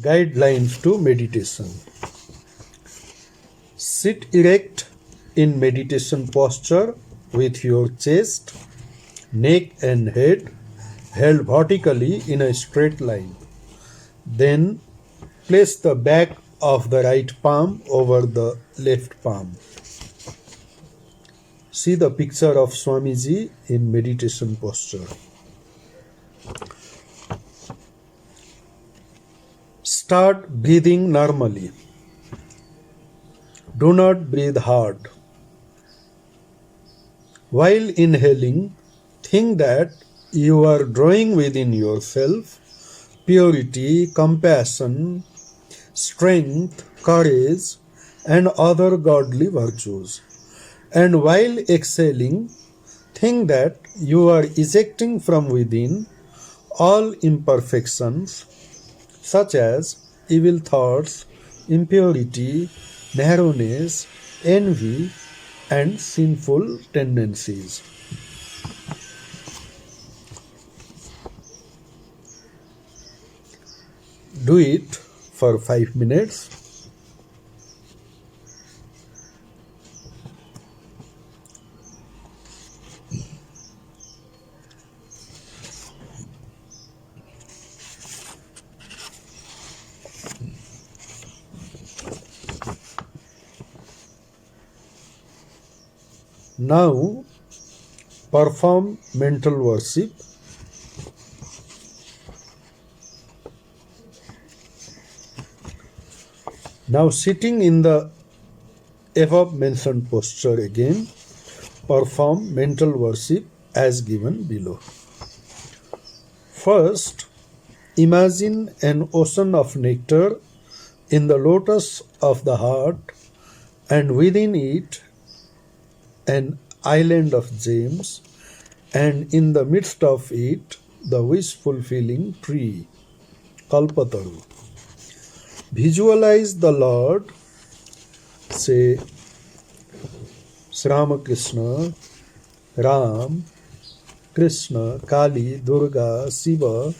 Guidelines to meditation. Sit erect in meditation posture with your chest, neck and head held vertically in a straight line. Then place the back of the right palm over the left palm. See the picture of Swamiji in meditation posture. Start breathing normally. Do not breathe hard. While inhaling, think that you are drawing within yourself purity, compassion, strength, courage, and other godly virtues. And while exhaling, think that you are ejecting from within all imperfections such as evil thoughts, impurity, narrowness, envy, and sinful tendencies. Do it for 5 minutes. Now perform mental worship. Now sitting in the above mentioned posture again, perform mental worship as given below. First, imagine an ocean of nectar in the lotus of the heart, and within it an island of gems, and in the midst of it the wish-fulfilling tree, Kalpataru. Visualize the Lord, say Sri Ramakrishna, Ram, Krishna, Kali, Durga, Shiva,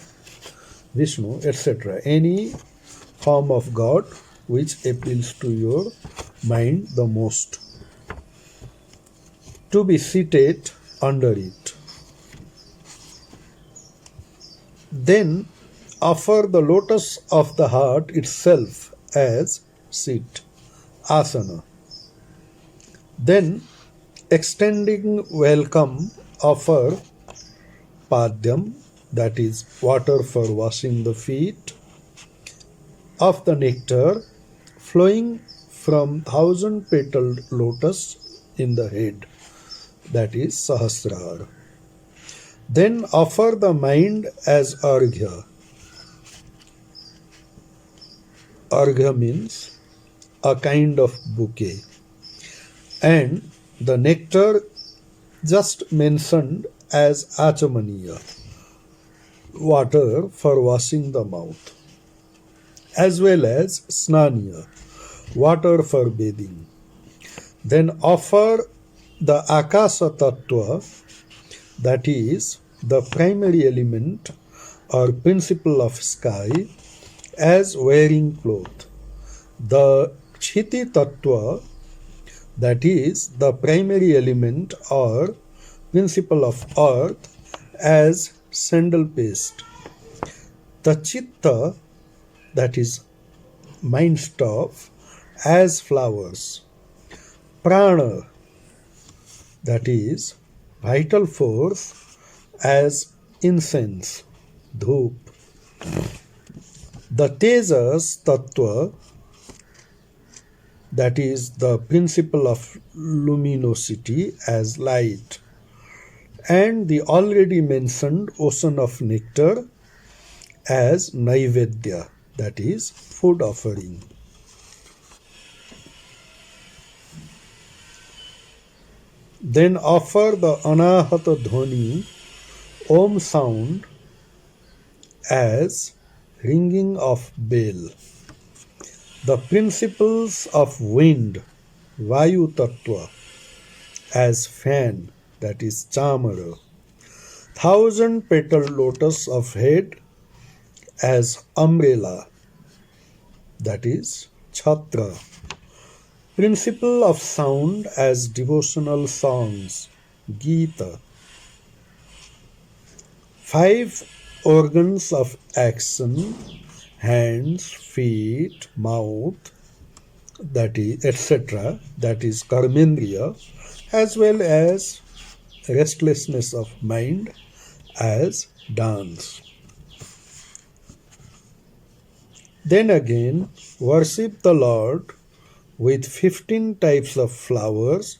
Vishnu, etc. Any form of God which appeals to your mind the most. To be seated under it. Then offer the lotus of the heart itself as seat, asana. Then, extending welcome, offer padyam, that is water for washing the feet, of the nectar flowing from 1,000-petaled lotus in the head, that is Sahasrara. Then offer the mind as arghya. Arghya means a kind of bouquet. And the nectar just mentioned as achamaniya, water for washing the mouth, as well as snaniya, water for bathing. Then offer the akasa tattva, that is the primary element or principle of sky, as wearing cloth. The Kshiti tattva, that is the primary element or principle of earth, as sandal paste. The Chitta, that is mind stuff, as flowers. Prana, that is vital force, as incense, dhoop. The Tejas tattva, that is the principle of luminosity, as light. And the already mentioned ocean of nectar as naivedya, that is food offering. Then offer the anahata dhoni, om sound, as ringing of bell. The principles of wind, vayu tattva, as fan, that is chamara. 1,000-petaled lotus of head as umbrella. that is Chhatra. Principle of sound as devotional songs, Gita. 5 organs of action, hands, feet, mouth, that is, etc., that is karmendriya, as well as restlessness of mind as dance. Then again, worship the Lord with 15 types of flowers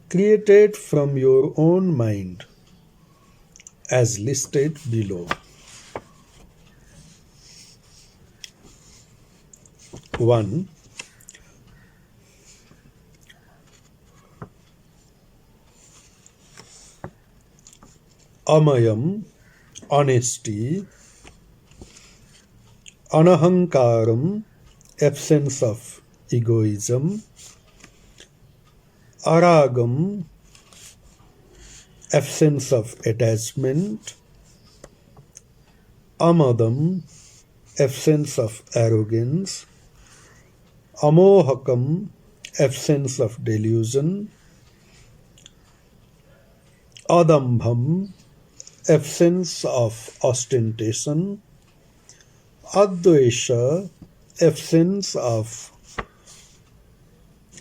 created from your own mind, as listed below. 1. Amayam, honesty. Anahankaram, absence of egoism. Aragam, absence of attachment. Amadam, absence of arrogance. Amohakam, absence of delusion. Adambham, absence of ostentation. Advesha, absence of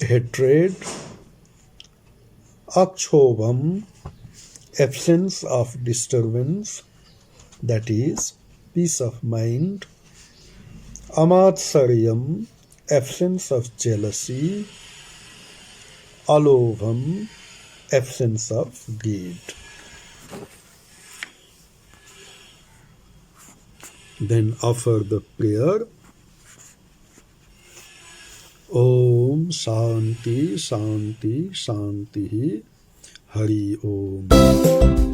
hatred. Akshobham, absence of disturbance, that is, peace of mind. Amatsaryam, absence of jealousy. Alobham, absence of greed. Then offer the prayer. Om Shanti Shanti Shanti Hari Om.